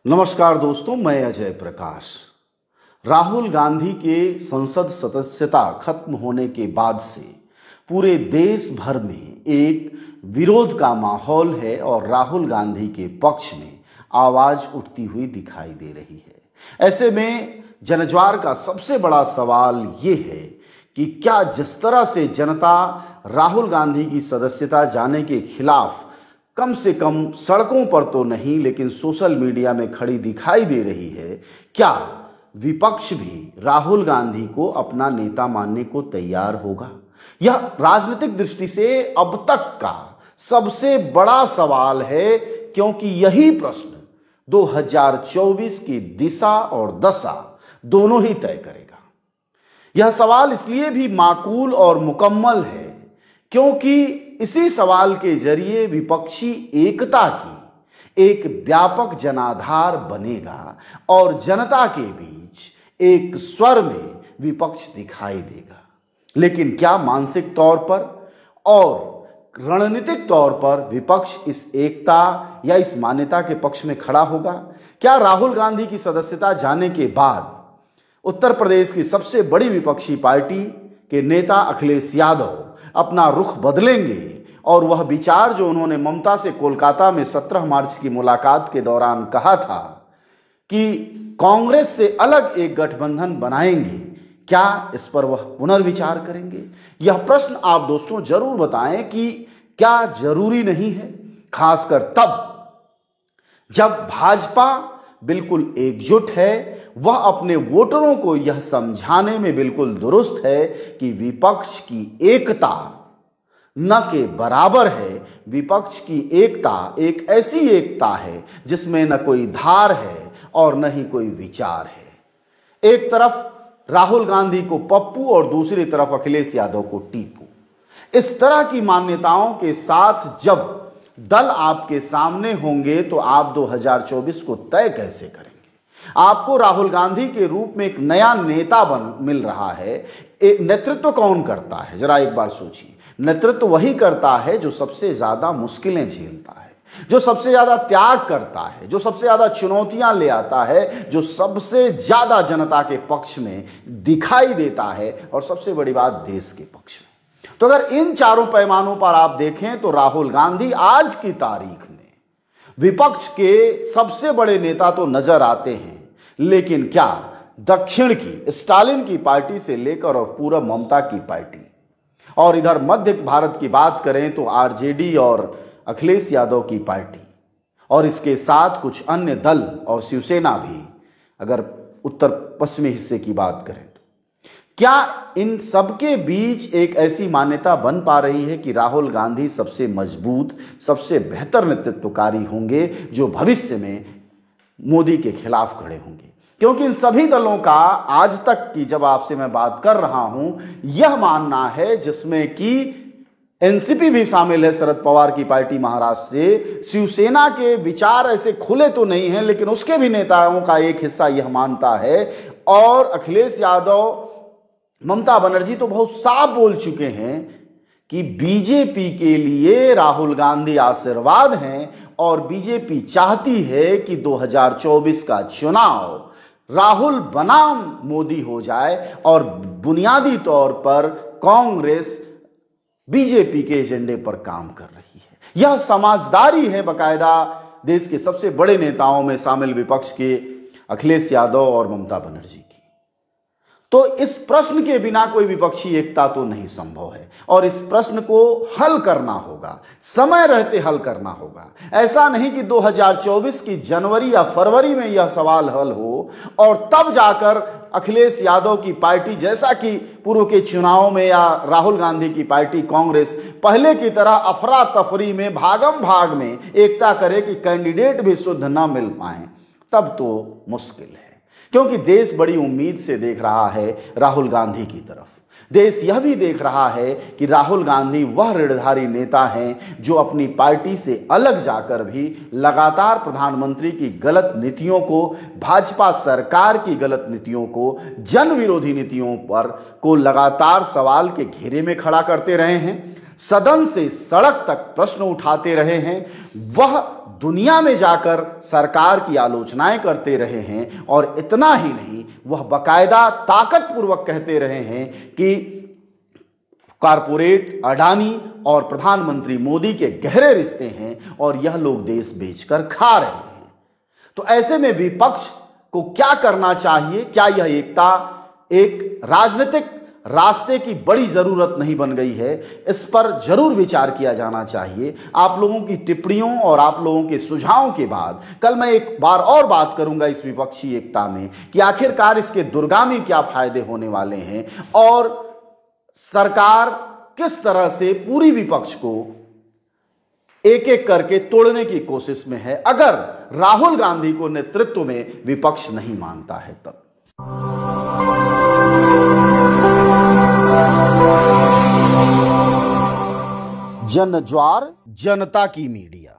नमस्कार दोस्तों, मैं अजय प्रकाश। राहुल गांधी के संसद सदस्यता खत्म होने के बाद से पूरे देश भर में एक विरोध का माहौल है और राहुल गांधी के पक्ष में आवाज उठती हुई दिखाई दे रही है। ऐसे में जनज्वार का सबसे बड़ा सवाल ये है कि क्या जिस तरह से जनता राहुल गांधी की सदस्यता जाने के खिलाफ कम से कम सड़कों पर तो नहीं लेकिन सोशल मीडिया में खड़ी दिखाई दे रही है, क्या विपक्ष भी राहुल गांधी को अपना नेता मानने को तैयार होगा? यह राजनीतिक दृष्टि से अब तक का सबसे बड़ा सवाल है, क्योंकि यही प्रश्न 2024 की दिशा और दशा दोनों ही तय करेगा। यह सवाल इसलिए भी माकूल और मुकम्मल है क्योंकि इसी सवाल के जरिए विपक्षी एकता की एक व्यापक जनाधार बनेगा और जनता के बीच एक स्वर में विपक्ष दिखाई देगा। लेकिन क्या मानसिक तौर पर और रणनीतिक तौर पर विपक्ष इस एकता या इस मान्यता के पक्ष में खड़ा होगा? क्या राहुल गांधी की सदस्यता जाने के बाद उत्तर प्रदेश की सबसे बड़ी विपक्षी पार्टी के नेता अखिलेश यादव अपना रुख बदलेंगे और वह विचार जो उन्होंने ममता से कोलकाता में 17 मार्च की मुलाकात के दौरान कहा था कि कांग्रेस से अलग एक गठबंधन बनाएंगे, क्या इस पर वह पुनर्विचार करेंगे? यह प्रश्न आप दोस्तों जरूर बताएं कि क्या जरूरी नहीं है, खासकर तब जब भाजपा बिल्कुल एकजुट है, वह अपने वोटरों को यह समझाने में बिल्कुल दुरुस्त है कि विपक्ष की एकता न के बराबर है। विपक्ष की एकता एक ऐसी एकता है जिसमें न कोई धार है और न ही कोई विचार है। एक तरफ राहुल गांधी को पप्पू और दूसरी तरफ अखिलेश यादव को टीपू। इस तरह की मान्यताओं के साथ जब दल आपके सामने होंगे तो आप 2024 को तय कैसे करेंगे? आपको राहुल गांधी के रूप में एक नया नेता मिल रहा है। एक नेतृत्व कौन करता है? जरा एक बार सोचिए। नेतृत्व वही करता है जो सबसे ज्यादा मुश्किलें झेलता है, जो सबसे ज्यादा त्याग करता है, जो सबसे ज्यादा चुनौतियां ले आता है, जो सबसे ज्यादा जनता के पक्ष में दिखाई देता है और सबसे बड़ी बात देश के पक्ष में। तो अगर इन चारों पैमानों पर आप देखें तो राहुल गांधी आज की तारीख में विपक्ष के सबसे बड़े नेता तो नजर आते हैं, लेकिन क्या दक्षिण की स्टालिन की पार्टी से लेकर और पूर्व ममता की पार्टी और इधर मध्य भारत की बात करें तो आरजेडी और अखिलेश यादव की पार्टी और इसके साथ कुछ अन्य दल और शिवसेना भी, अगर उत्तर पश्चिमी हिस्से की बात करें तो क्या इन सबके बीच एक ऐसी मान्यता बन पा रही है कि राहुल गांधी सबसे मजबूत, सबसे बेहतर नेतृत्वकारी होंगे जो भविष्य में मोदी के खिलाफ खड़े होंगे? क्योंकि इन सभी दलों का आज तक की जब आपसे मैं बात कर रहा हूं, यह मानना है, जिसमें कि एनसीपी भी शामिल है, शरद पवार की पार्टी महाराष्ट्र से, शिवसेना के विचार ऐसे खुले तो नहीं हैं लेकिन उसके भी नेताओं का एक हिस्सा यह मानता है, और अखिलेश यादव, ममता बनर्जी तो बहुत साफ बोल चुके हैं कि बीजेपी के लिए राहुल गांधी आशीर्वाद हैं और बीजेपी चाहती है कि 2024 का चुनाव राहुल बनाम मोदी हो जाए और बुनियादी तौर पर कांग्रेस बीजेपी के एजेंडे पर काम कर रही है। यह समझदारी है बकायदा देश के सबसे बड़े नेताओं में शामिल विपक्ष के अखिलेश यादव और ममता बनर्जी की। तो इस प्रश्न के बिना कोई विपक्षी एकता तो नहीं संभव है और इस प्रश्न को हल करना होगा, समय रहते हल करना होगा। ऐसा नहीं कि 2024 की जनवरी या फरवरी में यह सवाल हल हो और तब जाकर अखिलेश यादव की पार्टी, जैसा कि पूर्व के चुनाव में, या राहुल गांधी की पार्टी कांग्रेस पहले की तरह अफरा तफरी में, भागम भाग में एकता करे कि कैंडिडेट भी शुद्ध न मिल पाए, तब तो मुश्किल है। क्योंकि देश बड़ी उम्मीद से देख रहा है राहुल गांधी की तरफ। देश यह भी देख रहा है कि राहुल गांधी वह ऋणधारी नेता हैं जो अपनी पार्टी से अलग जाकर भी लगातार प्रधानमंत्री की गलत नीतियों को, भाजपा सरकार की गलत नीतियों को, जन विरोधी नीतियों पर को लगातार सवाल के घेरे में खड़ा करते रहे हैं, सदन से सड़क तक प्रश्न उठाते रहे हैं। वह दुनिया में जाकर सरकार की आलोचनाएं करते रहे हैं। और इतना ही नहीं, वह बाकायदा ताकतपूर्वक कहते रहे हैं कि कारपोरेट अडानी और प्रधानमंत्री मोदी के गहरे रिश्ते हैं और यह लोग देश बेचकर खा रहे हैं। तो ऐसे में विपक्ष को क्या करना चाहिए? क्या यह एकता एक राजनीतिक रास्ते की बड़ी जरूरत नहीं बन गई है? इस पर जरूर विचार किया जाना चाहिए। आप लोगों की टिप्पणियों और आप लोगों के सुझावों के बाद कल मैं एक बार और बात करूंगा इस विपक्षी एकता में कि आखिरकार इसके दुर्गामी क्या फायदे होने वाले हैं और सरकार किस तरह से पूरी विपक्ष को एक एक करके तोड़ने की कोशिश में है, अगर राहुल गांधी को नेतृत्व में विपक्ष नहीं मानता है तब। जनज्वार जनता की मीडिया।